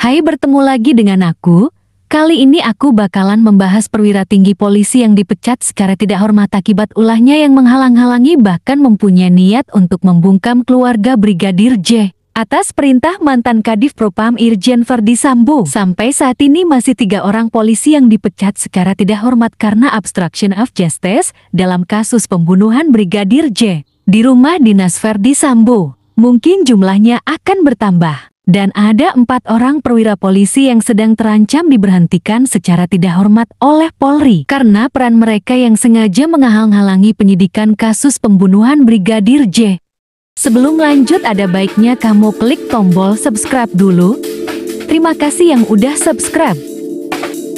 Hai, bertemu lagi dengan aku. Kali ini aku bakalan membahas perwira tinggi polisi yang dipecat secara tidak hormat akibat ulahnya yang menghalang-halangi bahkan mempunyai niat untuk membungkam keluarga Brigadir J. Atas perintah mantan Kadif Propam Irjen Verdi Sambo. Sampai saat ini masih 3 orang polisi yang dipecat secara tidak hormat karena obstruction of justice dalam kasus pembunuhan Brigadir J. di rumah dinas Verdi Sambo. Mungkin jumlahnya akan bertambah. Dan ada 4 orang perwira polisi yang sedang terancam diberhentikan secara tidak hormat oleh Polri karena peran mereka yang sengaja menghalang-halangi penyidikan kasus pembunuhan Brigadir J. Sebelum lanjut, ada baiknya kamu klik tombol subscribe dulu. Terima kasih yang udah subscribe.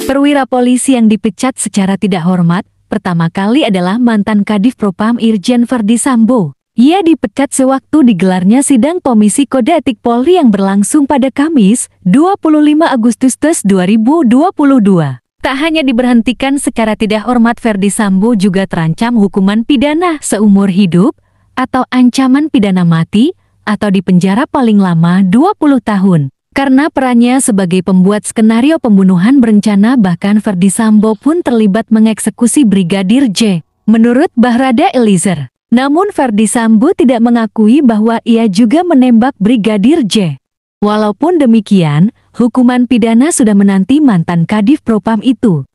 Perwira polisi yang dipecat secara tidak hormat pertama kali adalah mantan Kadif Propam Irjen Verdi Sambo. Ia dipecat sewaktu digelarnya sidang Komisi Kode Etik Polri yang berlangsung pada Kamis, 25 Agustus 2022. Tak hanya diberhentikan secara tidak hormat, Verdi Sambo juga terancam hukuman pidana seumur hidup atau ancaman pidana mati atau dipenjara paling lama 20 tahun. Karena perannya sebagai pembuat skenario pembunuhan berencana, bahkan Verdi Sambo pun terlibat mengeksekusi Brigadir J. Menurut Bahrada Eliezer. Namun Verdi Sambo tidak mengakui bahwa ia juga menembak Brigadir J. Walaupun demikian, hukuman pidana sudah menanti mantan Kadif Propam itu.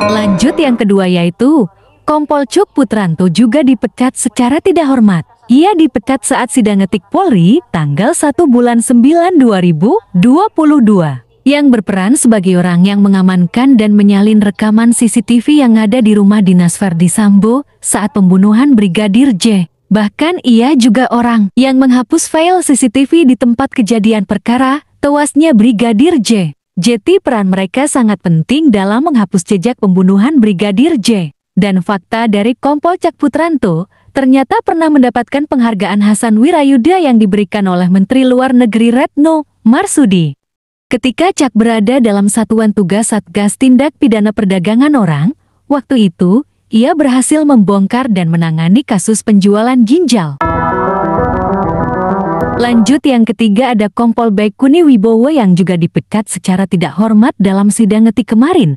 Lanjut, yang kedua yaitu Kompol Cuk Putranto juga dipecat secara tidak hormat. Ia dipecat saat sidang etik Polri tanggal 1 bulan 9 2022. Yang berperan sebagai orang yang mengamankan dan menyalin rekaman CCTV yang ada di rumah dinas Verdi Sambo saat pembunuhan Brigadir J. Bahkan ia juga orang yang menghapus file CCTV di tempat kejadian perkara tewasnya Brigadir J. Jadi peran mereka sangat penting dalam menghapus jejak pembunuhan Brigadir J. Dan fakta dari Kompol Cuk Putranto ternyata pernah mendapatkan penghargaan Hasan Wirayuda yang diberikan oleh Menteri Luar Negeri Retno Marsudi. Ketika Cuk berada dalam Satuan Tugas Satgas Tindak Pidana Perdagangan Orang, waktu itu ia berhasil membongkar dan menangani kasus penjualan ginjal. Lanjut, yang ketiga ada Kompol Baikuni Wibowo yang juga dipecat secara tidak hormat dalam sidang etik kemarin.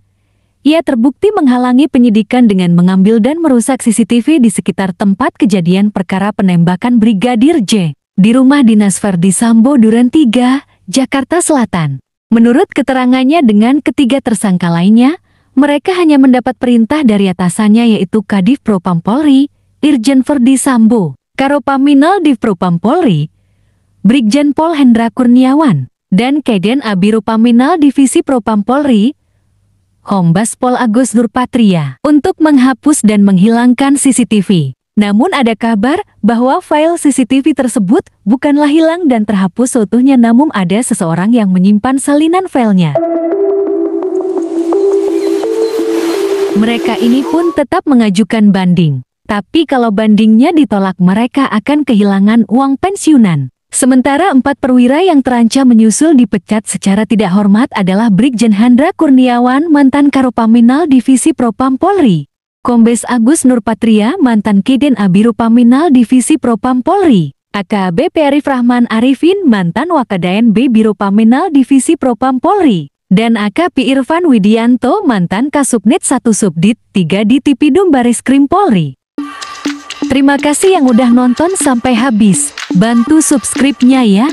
Ia terbukti menghalangi penyidikan dengan mengambil dan merusak CCTV di sekitar tempat kejadian perkara penembakan Brigadir J. di rumah dinas Verdi Sambo Duren 3, Jakarta Selatan. Menurut keterangannya dengan ketiga tersangka lainnya, mereka hanya mendapat perintah dari atasannya yaitu Kadif Propam Polri, Irjen Verdi Sambo, Karopaminal Div Propam Polri, Brigjen Pol Hendra Kurniawan, dan Keden Abiropaminal Divisi Propam Polri, Kombes Pol Agus Nurpatria, untuk menghapus dan menghilangkan CCTV. Namun ada kabar bahwa file CCTV tersebut bukanlah hilang dan terhapus seutuhnya, namun ada seseorang yang menyimpan salinan filenya. Mereka ini pun tetap mengajukan banding. Tapi kalau bandingnya ditolak, mereka akan kehilangan uang pensiunan. Sementara 4 perwira yang terancam menyusul dipecat secara tidak hormat adalah Brigjen Hendra Kurniawan, mantan Karopaminal Divisi Propam Polri. Kombes Agus Nurpatria, mantan Keden Abiropaminal Divisi Propam Polri. AKBP Arif Rahman Arifin, mantan Wakadaen B Biropaminal Divisi Propam Polri. Dan AKP Irfan Widianto, mantan Kasubnit 1 Subdit 3 di Tipidum Bareskrim Polri. Terima kasih yang udah nonton sampai habis. Bantu subscribe-nya ya.